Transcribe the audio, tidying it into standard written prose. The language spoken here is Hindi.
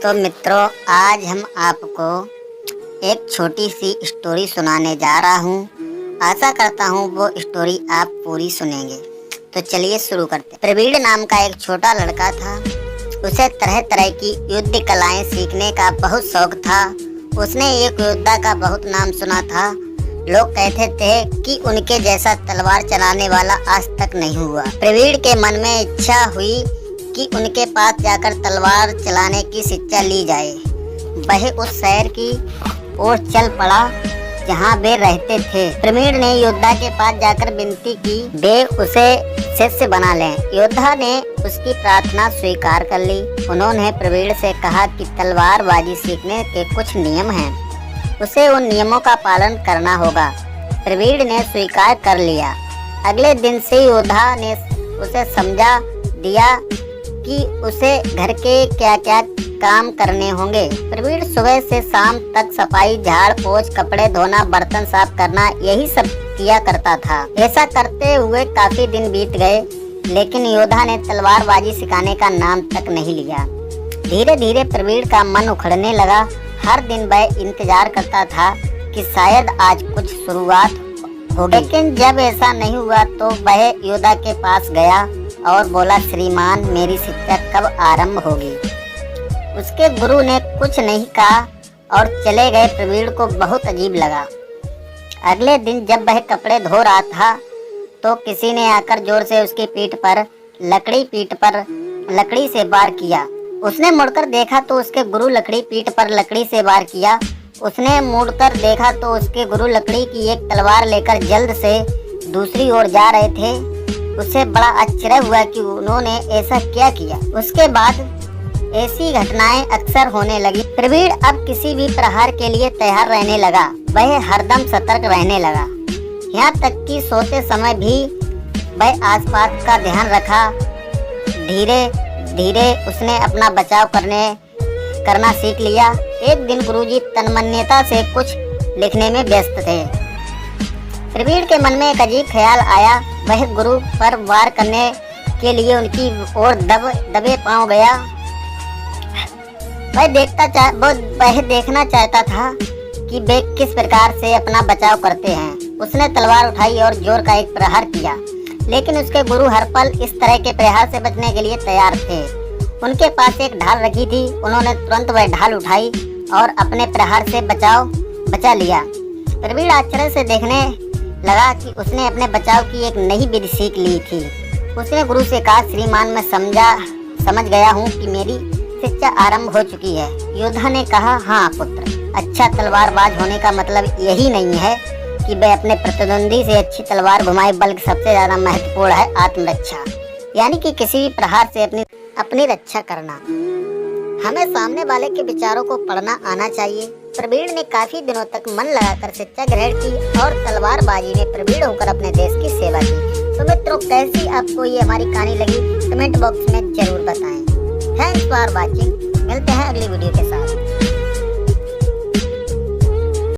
तो मित्रों, आज हम आपको एक छोटी सी स्टोरी सुनाने जा रहा हूँ। आशा करता हूँ वो स्टोरी आप पूरी सुनेंगे। तो चलिए शुरू करते हैं। प्रवीण नाम का एक छोटा लड़का था। उसे तरह तरह की युद्ध कलाएं सीखने का बहुत शौक था। उसने एक योद्धा का बहुत नाम सुना था। लोग कहते थे कि उनके जैसा तलवार चलाने वाला आज तक नहीं हुआ। प्रवीण के मन में इच्छा हुई कि उनके पास जाकर तलवार चलाने की शिक्षा ली जाए। वह उस शहर की ओर चल पड़ा जहाँ वे रहते थे। प्रवीण ने योद्धा के पास जाकर विनती की वे उसे शिष्य बना लें। योद्धा ने उसकी प्रार्थना स्वीकार कर ली। उन्होंने प्रवीण से कहा कि तलवारबाजी सीखने के कुछ नियम हैं, उसे उन नियमों का पालन करना होगा। प्रवीण ने स्वीकार कर लिया। अगले दिन से योद्धा ने उसे समझा दिया कि उसे घर के क्या क्या काम करने होंगे। प्रवीण सुबह से शाम तक सफाई, झाड़ पोछ, कपड़े धोना, बर्तन साफ करना, यही सब किया करता था। ऐसा करते हुए काफी दिन बीत गए, लेकिन योद्धा ने तलवारबाजी सिखाने का नाम तक नहीं लिया। धीरे धीरे प्रवीण का मन उखड़ने लगा। हर दिन वह इंतजार करता था कि शायद आज कुछ शुरुआत होगी, लेकिन जब ऐसा नहीं हुआ तो वह योद्धा के पास गया और बोला, श्रीमान, मेरी शिक्षा कब आरंभ होगी? उसके गुरु ने कुछ नहीं कहा और चले गए। प्रवीण को बहुत अजीब लगा। अगले दिन जब वह कपड़े धो रहा था तो किसी ने आकर जोर से उसकी पीठ पर लकड़ी से वार किया। उसने मुड़कर देखा तो उसके गुरु पीठ पर लकड़ी से वार किया। उसने मुड़कर देखा तो उसके गुरु लकड़ी की एक तलवार लेकर जल्द से दूसरी ओर जा रहे थे। उसे बड़ा आश्चर्य हुआ कि उन्होंने ऐसा क्या किया। उसके बाद ऐसी घटनाएं अक्सर होने लगी। प्रवीण अब किसी भी प्रहार के लिए तैयार रहने लगा। वह हरदम सतर्क रहने लगा। यहाँ तक कि सोते समय भी वह आसपास का ध्यान रखा। धीरे धीरे उसने अपना बचाव करना सीख लिया। एक दिन गुरुजी तन्मयता से कुछ लिखने में व्यस्त थे। प्रवीण के मन में एक अजीब ख्याल आया। वह गुरु पर वार करने के लिए उनकी ओर दबे पांव गया। वह देखना चाहता था कि वे किस प्रकार से अपना बचाव करते हैं। उसने तलवार उठाई और जोर का एक प्रहार किया, लेकिन उसके गुरु हर पल इस तरह के प्रहार से बचने के लिए तैयार थे। उनके पास एक ढाल रखी थी। उन्होंने तुरंत वह ढाल उठाई और अपने प्रहार से बचा लिया। प्रवीण आश्चर्य से देखने लगा कि उसने अपने बचाव की एक नई विधि सीख ली थी। उसने गुरु से कहा, श्रीमान, मैं समझ गया हूँ कि मेरी शिक्षा आरंभ हो चुकी है। योद्धा ने कहा, हाँ पुत्र, अच्छा तलवारबाज होने का मतलब यही नहीं है कि वह अपने प्रतिद्वंदी से अच्छी तलवार घुमाए, बल्कि सबसे ज्यादा महत्वपूर्ण है आत्मरक्षा, यानी कि किसी भी प्रहार से अपनी रक्षा करना। हमें सामने वाले के विचारों को पढ़ना आना चाहिए। प्रवीण ने काफी दिनों तक मन लगाकर शिक्षा ग्रहण की और तलवारबाजी में प्रवीण होकर अपने देश की सेवा की। तो मित्रों, कैसी आपको ये हमारी कहानी लगी, कमेंट बॉक्स में जरूर बताएं। Thanks for watching. मिलते हैं अगली वीडियो के साथ।